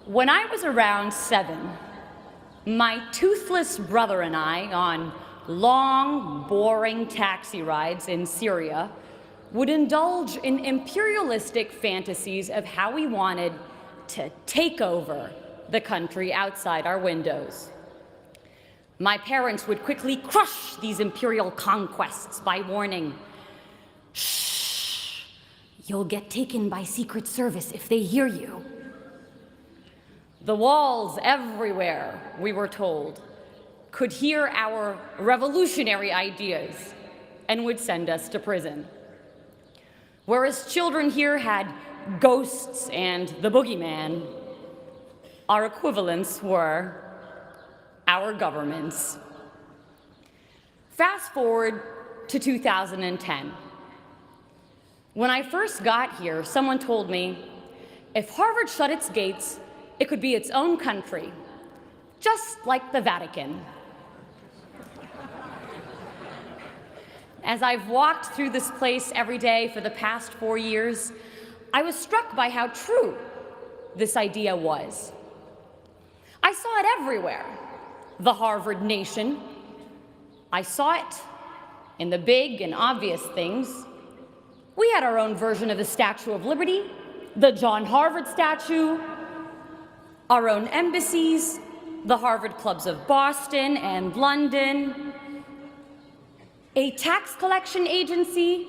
When I was around 7, my toothless brother and I, on long, boring taxi rides in Syria, would indulge in imperialistic fantasies of how we wanted to take over the country outside our windows. My parents would quickly crush these imperial conquests by warning, "Shh, you'll get taken by Secret Service if they hear you." The walls everywhere, we were told, could hear our revolutionary ideas and would send us to prison. Whereas children here had ghosts and the boogeyman, our equivalents were our governments. Fast forward to 2010. When I first got here, someone told me, if Harvard shut its gates, it could be its own country, just like the Vatican. As I've walked through this place every day for the past 4 years, I was struck by how true this idea was. I saw it everywhere. The Harvard Nation. I saw it in the big and obvious things. We had our own version of the Statue of Liberty, the John Harvard statue, our own embassies, the Harvard clubs of Boston and London, a tax collection agency,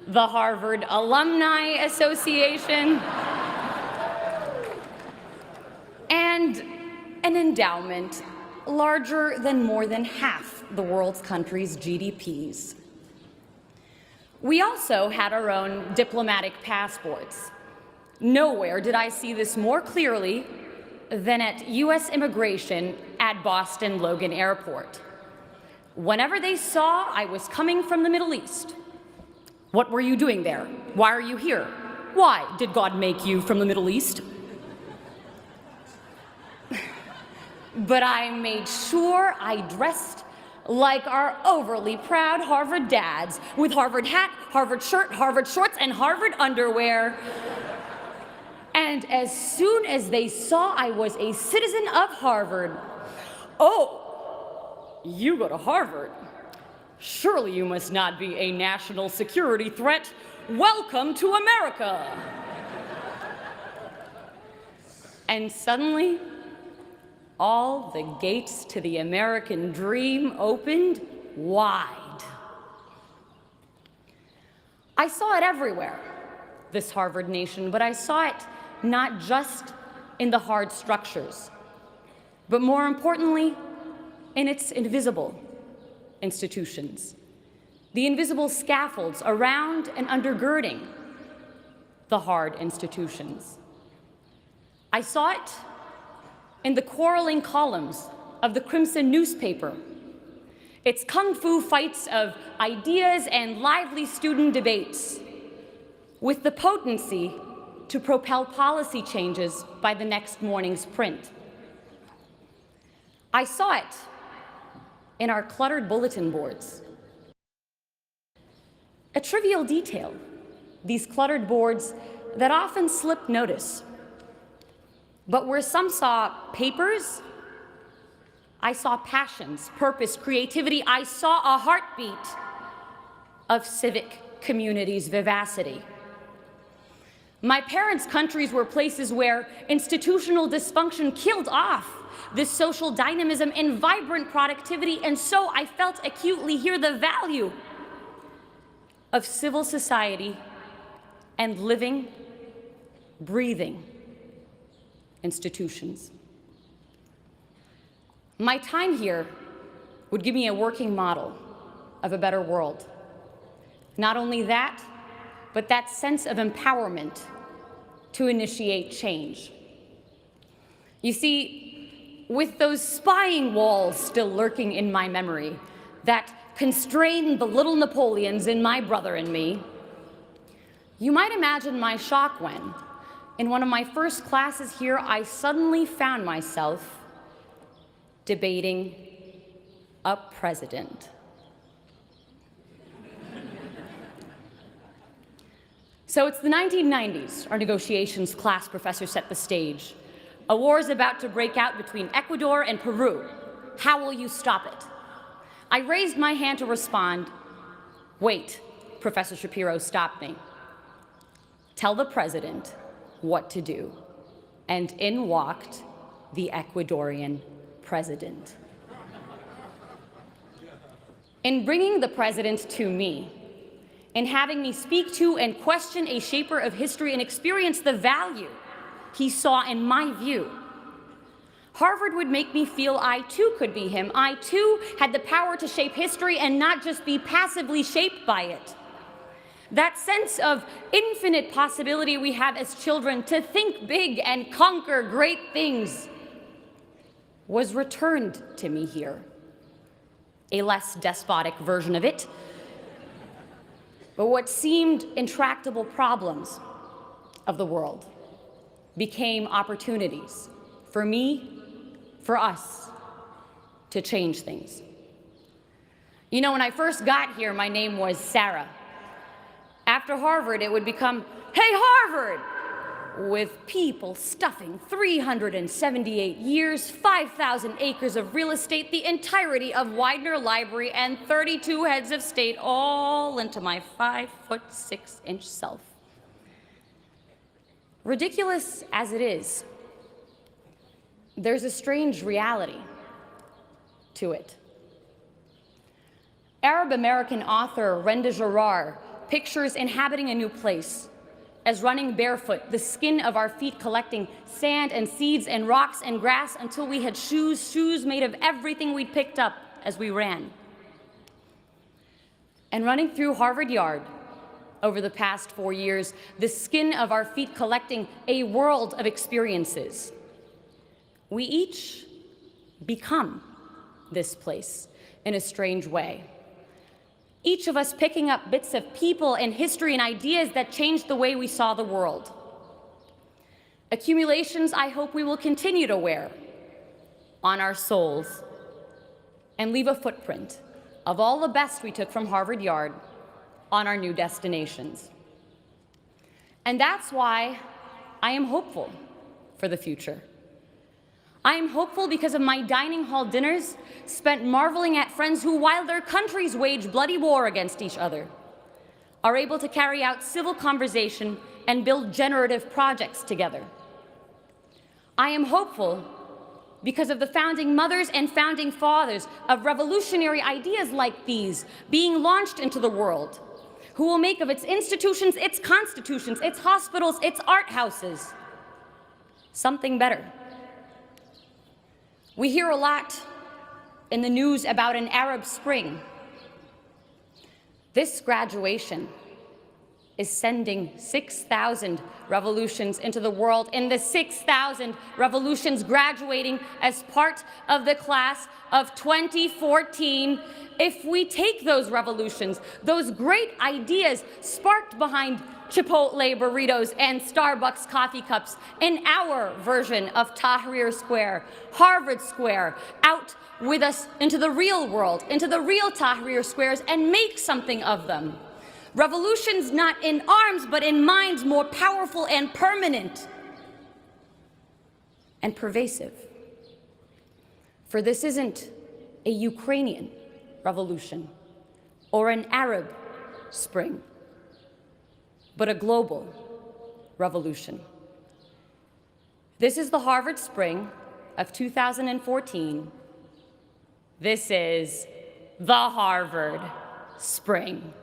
the Harvard Alumni Association, and an endowment larger than more than half the world's countries' GDPs. We also had our own diplomatic passports. Nowhere did I see this more clearly than at US Immigration at Boston Logan Airport. Whenever they saw I was coming from the Middle East, "What were you doing there? Why are you here? Why did God make you from the Middle East?" But I made sure I dressed like our overly proud Harvard dads, with Harvard hat, Harvard shirt, Harvard shorts, and Harvard underwear. And as soon as they saw I was a citizen of Harvard, "Oh, you go to Harvard? Surely you must not be a national security threat. Welcome to America." And suddenly, all the gates to the American dream opened wide. I saw it everywhere, this Harvard Nation, but I saw it not just in the hard structures, but more importantly, in its invisible institutions, the invisible scaffolds around and undergirding the hard institutions. I saw it in the quarreling columns of the Crimson newspaper, its kung fu fights of ideas and lively student debates, with the potency to propel policy changes by the next morning's print. I saw it in our cluttered bulletin boards. A trivial detail, these cluttered boards that often slip notice. But where some saw papers, I saw passions, purpose, creativity. I saw a heartbeat of civic community's vivacity. My parents' countries were places where institutional dysfunction killed off this social dynamism and vibrant productivity, and so I felt acutely here the value of civil society and living, breathing institutions. My time here would give me a working model of a better world. Not only that, but that sense of empowerment to initiate change. You see, with those spying walls still lurking in my memory that constrained the little Napoleons in my brother and me, you might imagine my shock when, in one of my first classes here, I suddenly found myself debating a president. So it's the 1990s. Our negotiations class professor set the stage. A war is about to break out between Ecuador and Peru. How will you stop it? I raised my hand to respond. Wait, Professor Shapiro stopped me. Tell the president what to do. And in walked the Ecuadorian president. In bringing the president to me, in having me speak to and question a shaper of history and experience the value he saw in my view, Harvard would make me feel I too could be him. I too had the power to shape history and not just be passively shaped by it. That sense of infinite possibility we have as children to think big and conquer great things was returned to me here. A less despotic version of it. But what seemed intractable problems of the world became opportunities for me, for us, to change things. You know, when I first got here, my name was Sarah. After Harvard, it would become, "Hey, Harvard!" with people stuffing 378 years, 5,000 acres of real estate, the entirety of Widener Library, and 32 heads of state all into my 5'6" self. Ridiculous as it is, there's a strange reality to it. Arab-American author Renda Jarrar pictures inhabiting a new place as running barefoot, the skin of our feet collecting sand and seeds and rocks and grass until we had shoes made of everything we'd picked up as we ran. And running through Harvard Yard over the past 4 years, the skin of our feet collecting a world of experiences. We each become this place in a strange way. Each of us picking up bits of people and history and ideas that changed the way we saw the world. Accumulations I hope we will continue to wear on our souls and leave a footprint of all the best we took from Harvard Yard on our new destinations. And that's why I am hopeful for the future. I am hopeful because of my dining hall dinners spent marveling at friends who, while their countries wage bloody war against each other, are able to carry out civil conversation and build generative projects together. I am hopeful because of the founding mothers and founding fathers of revolutionary ideas like these being launched into the world, who will make of its institutions, its constitutions, its hospitals, its art houses, something better. We hear a lot in the news about an Arab Spring. This graduation is sending 6,000 revolutions into the world, and the 6,000 revolutions graduating as part of the class of 2014. If we take those revolutions, those great ideas sparked behind Chipotle burritos and Starbucks coffee cups in our version of Tahrir Square, Harvard Square, out with us into the real world, into the real Tahrir Squares, and make something of them. Revolutions not in arms, but in minds, more powerful and permanent and pervasive. For this isn't a Ukrainian revolution or an Arab Spring, but a global revolution. This is the Harvard Spring of 2014. This is the Harvard Spring.